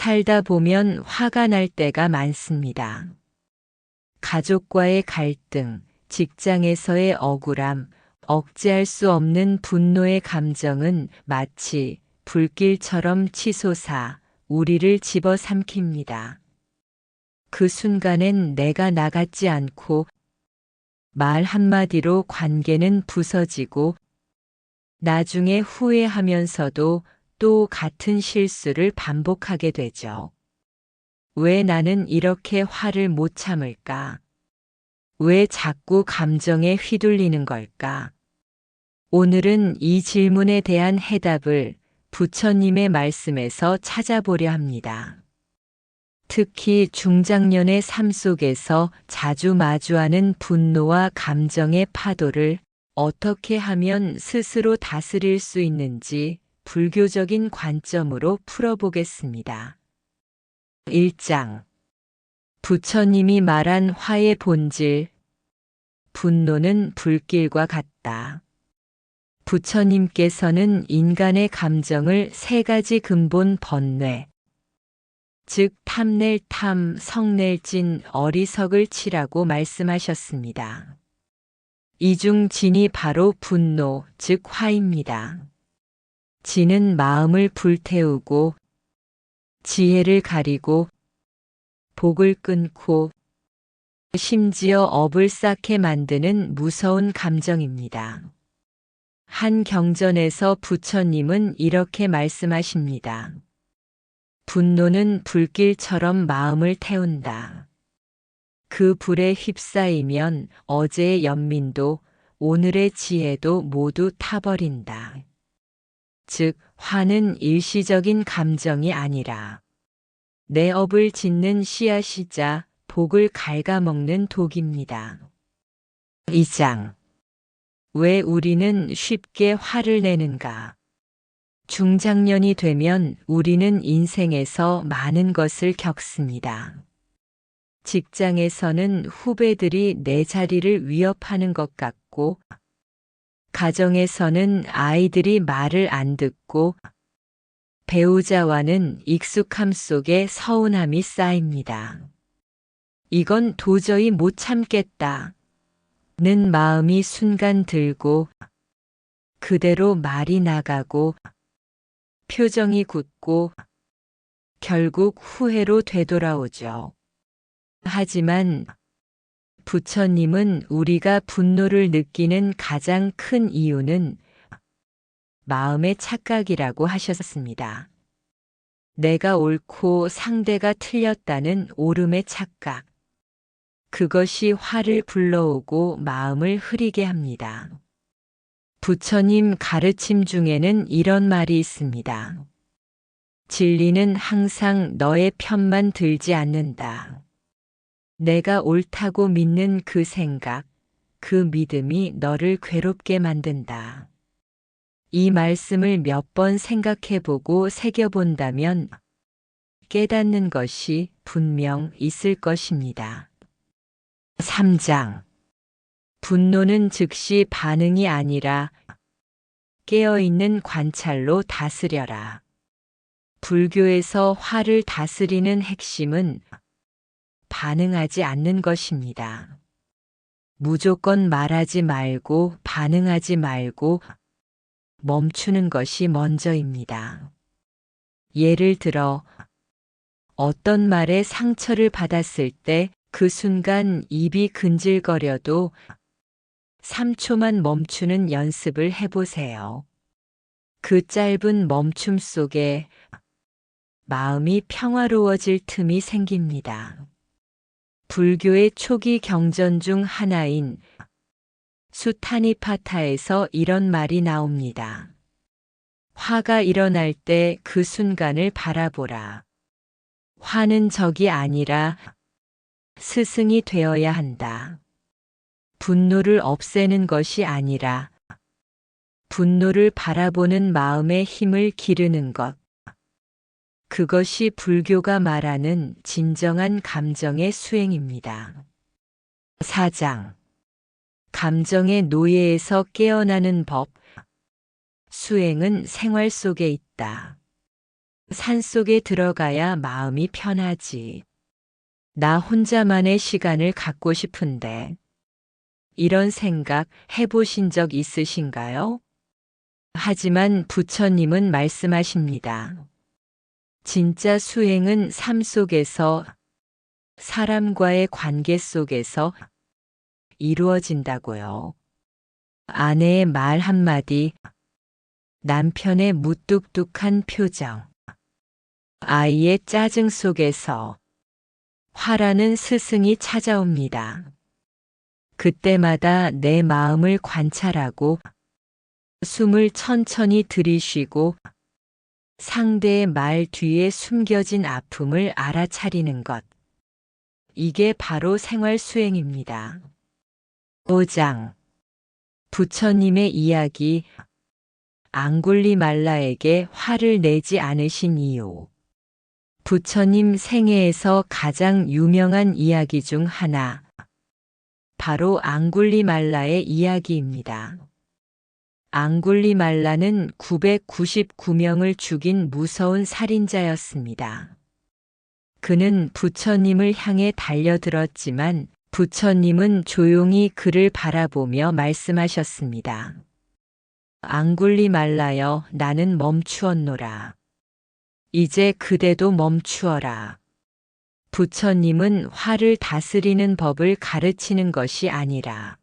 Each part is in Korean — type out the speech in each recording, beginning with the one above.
살다 보면 화가 날 때가 많습니다. 가족과의 갈등, 직장에서의 억울함, 억제할 수 없는 분노의 감정은 마치 불길처럼 치솟아 우리를 집어삼킵니다. 그 순간엔 내가 나 같지 않고 말 한마디로 관계는 부서지고 나중에 후회하면서도 또 같은 실수를 반복하게 되죠. 왜 나는 이렇게 화를 못 참을까? 왜 자꾸 감정에 휘둘리는 걸까? 오늘은 이 질문에 대한 해답을 부처님의 말씀에서 찾아보려 합니다. 특히 중장년의 삶 속에서 자주 마주하는 분노와 감정의 파도를 어떻게 하면 스스로 다스릴 수 있는지 불교적인 관점으로 풀어보겠습니다. 1장. 부처님이 말한 화의 본질. 분노는 불길과 같다. 부처님께서는 인간의 감정을 세 가지 근본 번뇌, 즉 탐낼 탐, 성낼 진, 어리석을 치라고 말씀하셨습니다. 이 중 진이 바로 분노, 즉 화입니다. 진은 마음을 불태우고 지혜를 가리고 복을 끊고 심지어 업을 쌓게 만드는 무서운 감정입니다. 한 경전에서 부처님은 이렇게 말씀하십니다. 분노는 불길처럼 마음을 태운다. 그 불에 휩싸이면 어제의 연민도 오늘의 지혜도 모두 타버린다. 즉, 화는 일시적인 감정이 아니라 내 업을 짓는 씨앗이자 복을 갉아먹는 독입니다. 2장. 왜 우리는 쉽게 화를 내는가? 중장년이 되면 우리는 인생에서 많은 것을 겪습니다. 직장에서는 후배들이 내 자리를 위협하는 것 같고, 가정에서는 아이들이 말을 안 듣고, 배우자와는 익숙함 속에 서운함이 쌓입니다. 이건 도저히 못 참겠다. 는 마음이 순간 들고, 그대로 말이 나가고, 표정이 굳고, 결국 후회로 되돌아오죠. 하지만 부처님은 우리가 분노를 느끼는 가장 큰 이유는 마음의 착각이라고 하셨습니다. 내가 옳고 상대가 틀렸다는 옳음의 착각. 그것이 화를 불러오고 마음을 흐리게 합니다. 부처님 가르침 중에는 이런 말이 있습니다. 진리는 항상 너의 편만 들지 않는다. 내가 옳다고 믿는 그 생각, 그 믿음이 너를 괴롭게 만든다. 이 말씀을 몇 번 생각해보고 새겨본다면 깨닫는 것이 분명 있을 것입니다. 3장. 분노는 즉시 반응이 아니라 깨어있는 관찰로 다스려라. 불교에서 화를 다스리는 핵심은 반응하지 않는 것입니다. 무조건 말하지 말고 반응하지 말고 멈추는 것이 먼저입니다. 예를 들어 어떤 말에 상처를 받았을 때 그 순간 입이 근질거려도 3초만 멈추는 연습을 해보세요. 그 짧은 멈춤 속에 마음이 평화로워질 틈이 생깁니다. 불교의 초기 경전 중 하나인 수타니파타에서 이런 말이 나옵니다. 화가 일어날 때 그 순간을 바라보라. 화는 적이 아니라 스승이 되어야 한다. 분노를 없애는 것이 아니라 분노를 바라보는 마음의 힘을 기르는 것. 그것이 불교가 말하는 진정한 감정의 수행입니다. 4장. 감정의 노예에서 깨어나는 법. 수행은 생활 속에 있다. 산속에 들어가야 마음이 편하지. 나 혼자만의 시간을 갖고 싶은데. 이런 생각 해보신 적 있으신가요? 하지만 부처님은 말씀하십니다. 진짜 수행은 삶 속에서, 사람과의 관계 속에서 이루어진다고요. 아내의 말 한마디, 남편의 무뚝뚝한 표정, 아이의 짜증 속에서 화라는 스승이 찾아옵니다. 그때마다 내 마음을 관찰하고 숨을 천천히 들이쉬고 상대의 말 뒤에 숨겨진 아픔을 알아차리는 것. 이게 바로 생활 수행입니다. 5장. 부처님의 이야기. 앙굴리말라에게 화를 내지 않으신 이유. 부처님 생애에서 가장 유명한 이야기 중 하나. 바로 앙굴리말라의 이야기입니다. 앙굴리말라는 999명을 죽인 무서운 살인자였습니다. 그는 부처님을 향해 달려들었지만 부처님은 조용히 그를 바라보며 말씀하셨습니다. 앙굴리말라여, 나는 멈추었노라. 이제 그대도 멈추어라. 부처님은 화를 다스리는 법을 가르치는 것이 아니라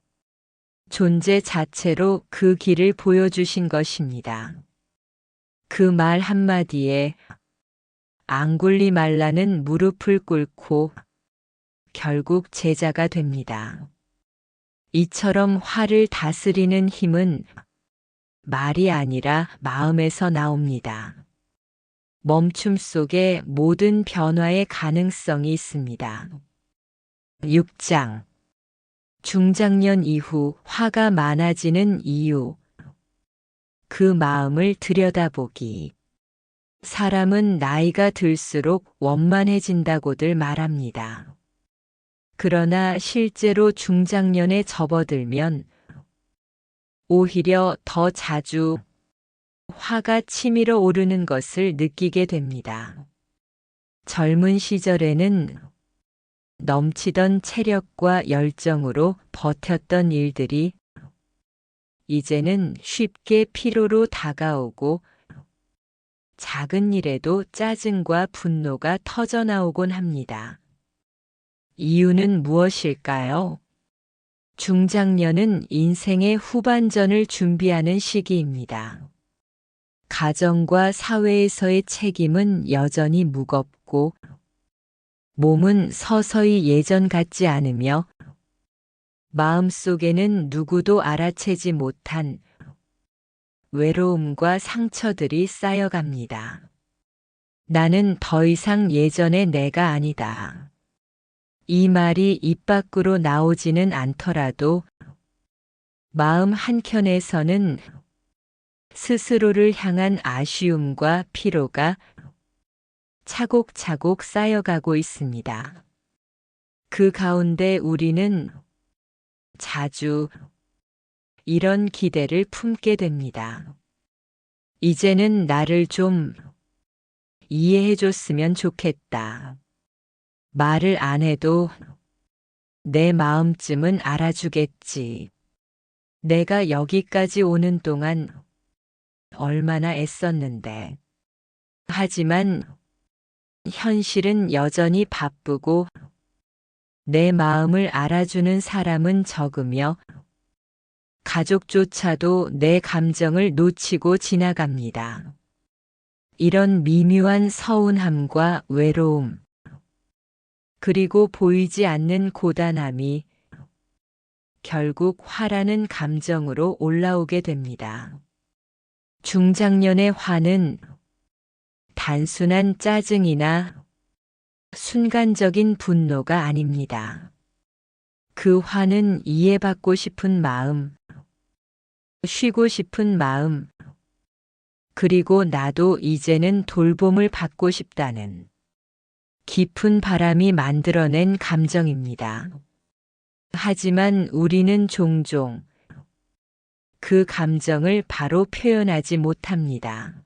존재 자체로 그 길을 보여주신 것입니다. 그 말 한마디에 앙굴리말라는 무릎을 꿇고 결국 제자가 됩니다. 이처럼 화를 다스리는 힘은 말이 아니라 마음에서 나옵니다. 멈춤 속에 모든 변화의 가능성이 있습니다. 6장. 중장년 이후 화가 많아지는 이유. 그 마음을 들여다보기. 사람은 나이가 들수록 원만해진다고들 말합니다. 그러나 실제로 중장년에 접어들면 오히려 더 자주 화가 치밀어 오르는 것을 느끼게 됩니다. 젊은 시절에는 넘치던 체력과 열정으로 버텼던 일들이 이제는 쉽게 피로로 다가오고 작은 일에도 짜증과 분노가 터져나오곤 합니다. 이유는 무엇일까요? 중장년은 인생의 후반전을 준비하는 시기입니다. 가정과 사회에서의 책임은 여전히 무겁고 몸은 서서히 예전 같지 않으며 마음속에는 누구도 알아채지 못한 외로움과 상처들이 쌓여갑니다. 나는 더 이상 예전의 내가 아니다. 이 말이 입 밖으로 나오지는 않더라도 마음 한켠에서는 스스로를 향한 아쉬움과 피로가 차곡차곡 쌓여가고 있습니다. 그 가운데 우리는 자주 이런 기대를 품게 됩니다. 이제는 나를 좀 이해해줬으면 좋겠다. 말을 안 해도 내 마음쯤은 알아주겠지. 내가 여기까지 오는 동안 얼마나 애썼는데. 하지만 현실은 여전히 바쁘고 내 마음을 알아주는 사람은 적으며 가족조차도 내 감정을 놓치고 지나갑니다. 이런 미묘한 서운함과 외로움, 그리고 보이지 않는 고단함이 결국 화라는 감정으로 올라오게 됩니다. 중장년의 화는 단순한 짜증이나 순간적인 분노가 아닙니다. 그 화는 이해받고 싶은 마음, 쉬고 싶은 마음, 그리고 나도 이제는 돌봄을 받고 싶다는 깊은 바람이 만들어낸 감정입니다. 하지만 우리는 종종 그 감정을 바로 표현하지 못합니다.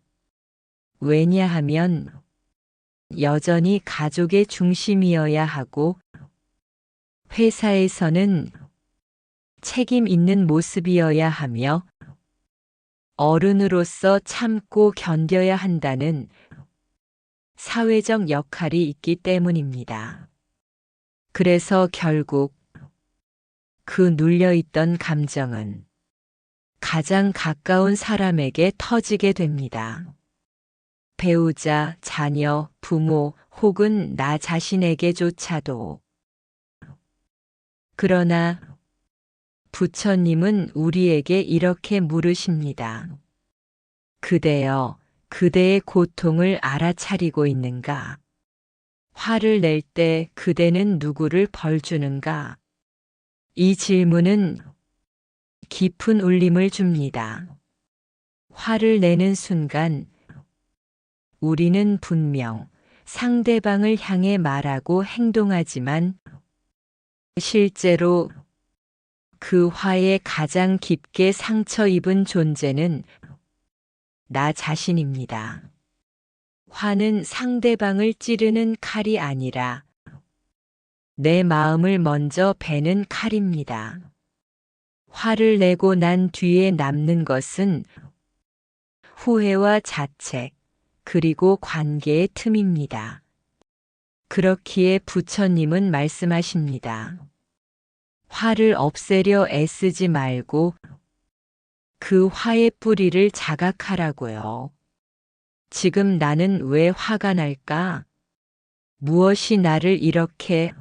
왜냐하면 여전히 가족의 중심이어야 하고 회사에서는 책임 있는 모습이어야 하며 어른으로서 참고 견뎌야 한다는 사회적 역할이 있기 때문입니다. 그래서 결국 그 눌려있던 감정은 가장 가까운 사람에게 터지게 됩니다. 배우자, 자녀, 부모 혹은 나 자신에게조차도. 그러나 부처님은 우리에게 이렇게 물으십니다. 그대여, 그대의 고통을 알아차리고 있는가? 화를 낼 때 그대는 누구를 벌주는가? 이 질문은 깊은 울림을 줍니다. 화를 내는 순간 우리는 분명 상대방을 향해 말하고 행동하지만 실제로 그 화에 가장 깊게 상처 입은 존재는 나 자신입니다. 화는 상대방을 찌르는 칼이 아니라 내 마음을 먼저 베는 칼입니다. 화를 내고 난 뒤에 남는 것은 후회와 자책, 그리고 관계의 틈입니다. 그렇기에 부처님은 말씀하십니다. 화를 없애려 애쓰지 말고 그 화의 뿌리를 자각하라고요. 지금 나는 왜 화가 날까? 무엇이 나를 이렇게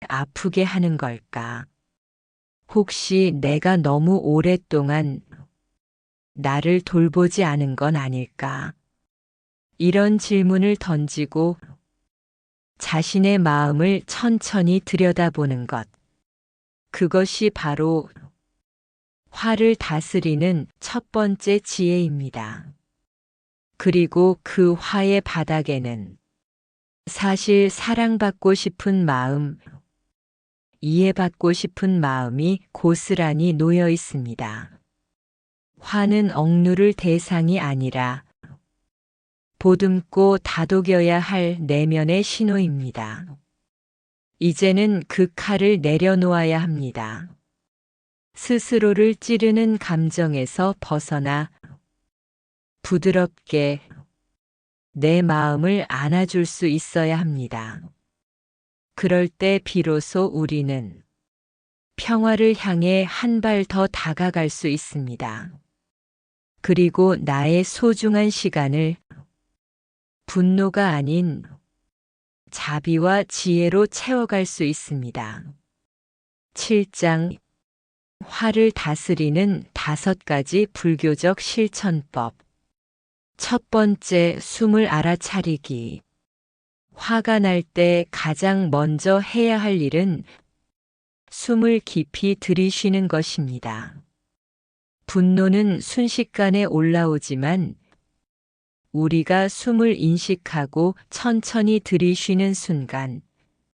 아프게 하는 걸까? 혹시 내가 너무 오랫동안 나를 돌보지 않은 건 아닐까? 이런 질문을 던지고 자신의 마음을 천천히 들여다보는 것. 그것이 바로 화를 다스리는 첫 번째 지혜입니다. 그리고 그 화의 바닥에는 사실 사랑받고 싶은 마음, 이해받고 싶은 마음이 고스란히 놓여 있습니다. 화는 억누를 대상이 아니라 보듬고 다독여야 할 내면의 신호입니다. 이제는 그 칼을 내려놓아야 합니다. 스스로를 찌르는 감정에서 벗어나 부드럽게 내 마음을 안아줄 수 있어야 합니다. 그럴 때 비로소 우리는 평화를 향해 한 발 더 다가갈 수 있습니다. 그리고 나의 소중한 시간을 분노가 아닌 자비와 지혜로 채워갈 수 있습니다. 7장 화를 다스리는 5가지 불교적 실천법. 첫 번째, 숨을 알아차리기. 화가 날 때 가장 먼저 해야 할 일은 숨을 깊이 들이쉬는 것입니다. 분노는 순식간에 올라오지만 우리가 숨을 인식하고 천천히 들이쉬는 순간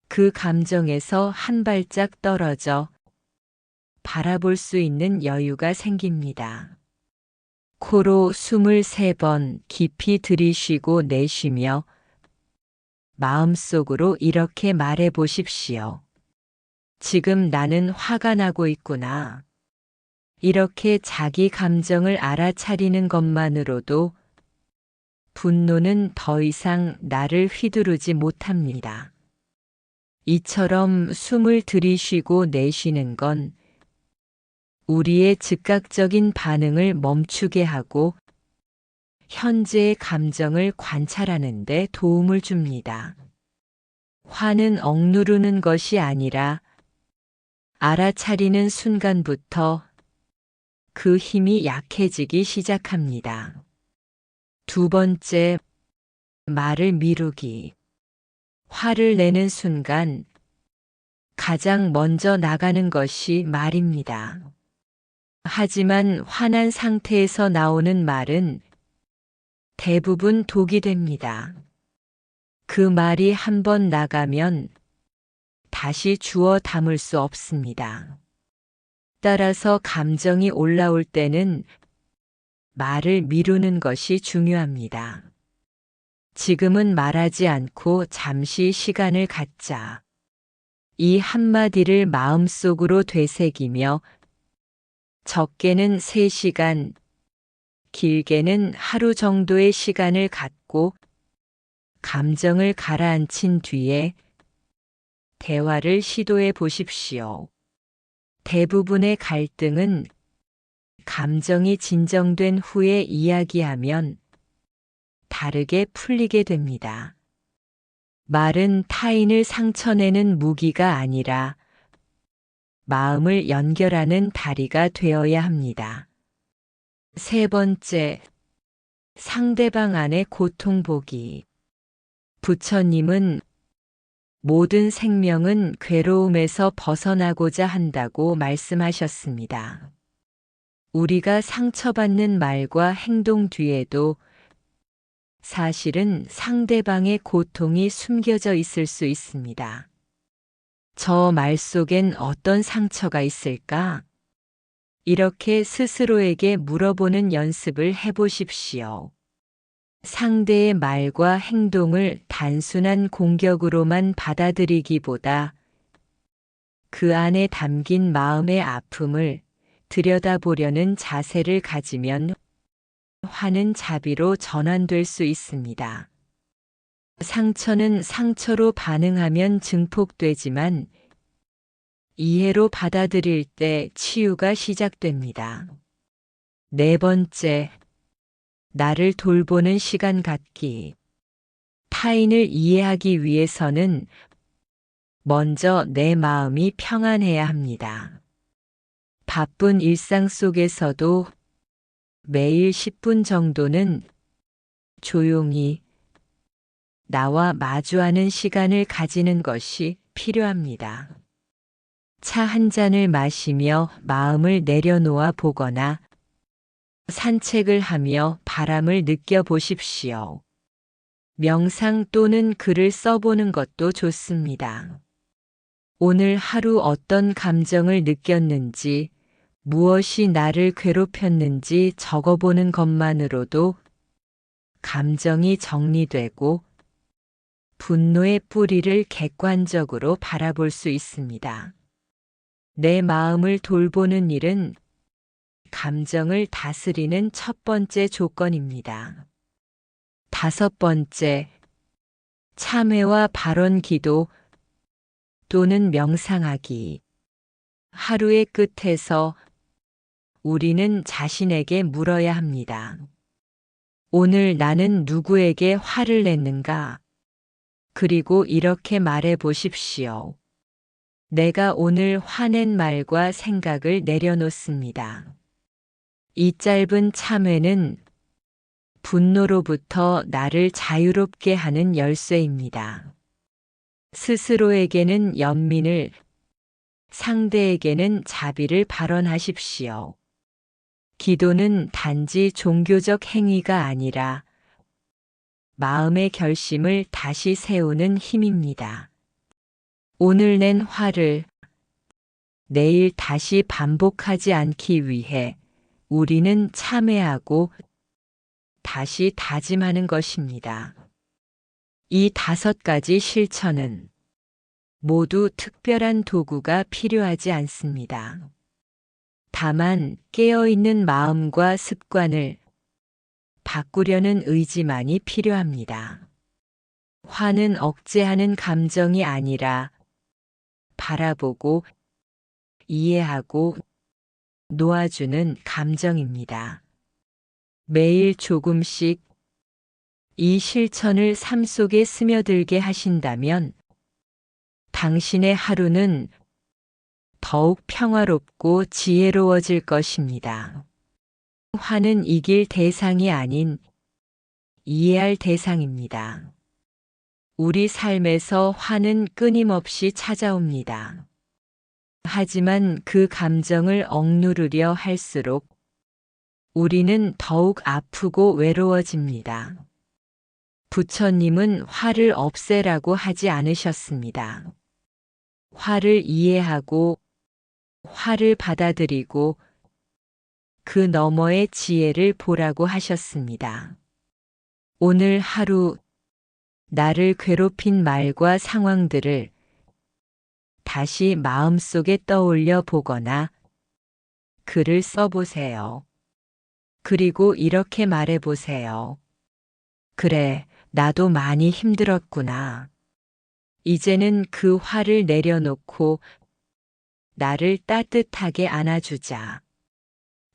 그 감정에서 한 발짝 떨어져 바라볼 수 있는 여유가 생깁니다. 코로 숨을 3번 깊이 들이쉬고 내쉬며 마음속으로 이렇게 말해 보십시오. 지금 나는 화가 나고 있구나. 이렇게 자기 감정을 알아차리는 것만으로도 분노는 더 이상 나를 휘두르지 못합니다. 이처럼 숨을 들이쉬고 내쉬는 건 우리의 즉각적인 반응을 멈추게 하고 현재의 감정을 관찰하는 데 도움을 줍니다. 화는 억누르는 것이 아니라 알아차리는 순간부터 그 힘이 약해지기 시작합니다. 두 번째, 말을 미루기. 화를 내는 순간 가장 먼저 나가는 것이 말입니다. 하지만 화난 상태에서 나오는 말은 대부분 독이 됩니다. 그 말이 한번 나가면 다시 주워 담을 수 없습니다. 따라서 감정이 올라올 때는 말을 미루는 것이 중요합니다. 지금은 말하지 않고 잠시 시간을 갖자. 이 한마디를 마음속으로 되새기며 적게는 3시간, 길게는 하루 정도의 시간을 갖고 감정을 가라앉힌 뒤에 대화를 시도해 보십시오. 대부분의 갈등은 감정이 진정된 후에 이야기하면 다르게 풀리게 됩니다. 말은 타인을 상처내는 무기가 아니라 마음을 연결하는 다리가 되어야 합니다. 3번째, 상대방 안의 고통 보기. 부처님은 모든 생명은 괴로움에서 벗어나고자 한다고 말씀하셨습니다. 우리가 상처받는 말과 행동 뒤에도 사실은 상대방의 고통이 숨겨져 있을 수 있습니다. 저 말 속엔 어떤 상처가 있을까? 이렇게 스스로에게 물어보는 연습을 해보십시오. 상대의 말과 행동을 단순한 공격으로만 받아들이기보다 그 안에 담긴 마음의 아픔을 들여다보려는 자세를 가지면 화는 자비로 전환될 수 있습니다. 상처는 상처로 반응하면 증폭되지만 이해로 받아들일 때 치유가 시작됩니다. 4번째, 나를 돌보는 시간 갖기. 타인을 이해하기 위해서는 먼저 내 마음이 평안해야 합니다. 바쁜 일상 속에서도 매일 10분 정도는 조용히 나와 마주하는 시간을 가지는 것이 필요합니다. 차 한 잔을 마시며 마음을 내려놓아 보거나 산책을 하며 바람을 느껴보십시오. 명상 또는 글을 써보는 것도 좋습니다. 오늘 하루 어떤 감정을 느꼈는지, 무엇이 나를 괴롭혔는지 적어보는 것만으로도 감정이 정리되고 분노의 뿌리를 객관적으로 바라볼 수 있습니다. 내 마음을 돌보는 일은 감정을 다스리는 첫 번째 조건입니다. 5번째, 참회와 발언 기도 또는 명상하기. 하루의 끝에서 우리는 자신에게 물어야 합니다. 오늘 나는 누구에게 화를 냈는가? 그리고 이렇게 말해 보십시오. 내가 오늘 화낸 말과 생각을 내려놓습니다. 이 짧은 참회는 분노로부터 나를 자유롭게 하는 열쇠입니다. 스스로에게는 연민을, 상대에게는 자비를 발언하십시오. 기도는 단지 종교적 행위가 아니라 마음의 결심을 다시 세우는 힘입니다. 오늘 낸 화를 내일 다시 반복하지 않기 위해 우리는 참회하고 다시 다짐하는 것입니다. 이 5가지 실천은 모두 특별한 도구가 필요하지 않습니다. 다만 깨어있는 마음과 습관을 바꾸려는 의지만이 필요합니다. 화는 억제하는 감정이 아니라 바라보고 이해하고 놓아주는 감정입니다. 매일 조금씩 이 실천을 삶 속에 스며들게 하신다면 당신의 하루는 더욱 평화롭고 지혜로워질 것입니다. 화는 이길 대상이 아닌 이해할 대상입니다. 우리 삶에서 화는 끊임없이 찾아옵니다. 하지만 그 감정을 억누르려 할수록 우리는 더욱 아프고 외로워집니다. 부처님은 화를 없애라고 하지 않으셨습니다. 화를 이해하고 화를 받아들이고 그 너머의 지혜를 보라고 하셨습니다. 오늘 하루 나를 괴롭힌 말과 상황들을 다시 마음속에 떠올려 보거나 글을 써보세요. 그리고 이렇게 말해보세요. 그래, 나도 많이 힘들었구나. 이제는 그 화를 내려놓고 나를 따뜻하게 안아주자.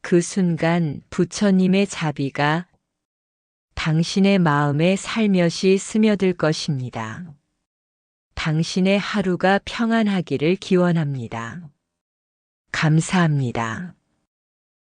그 순간 부처님의 자비가 당신의 마음에 살며시 스며들 것입니다. 당신의 하루가 평안하기를 기원합니다. 감사합니다.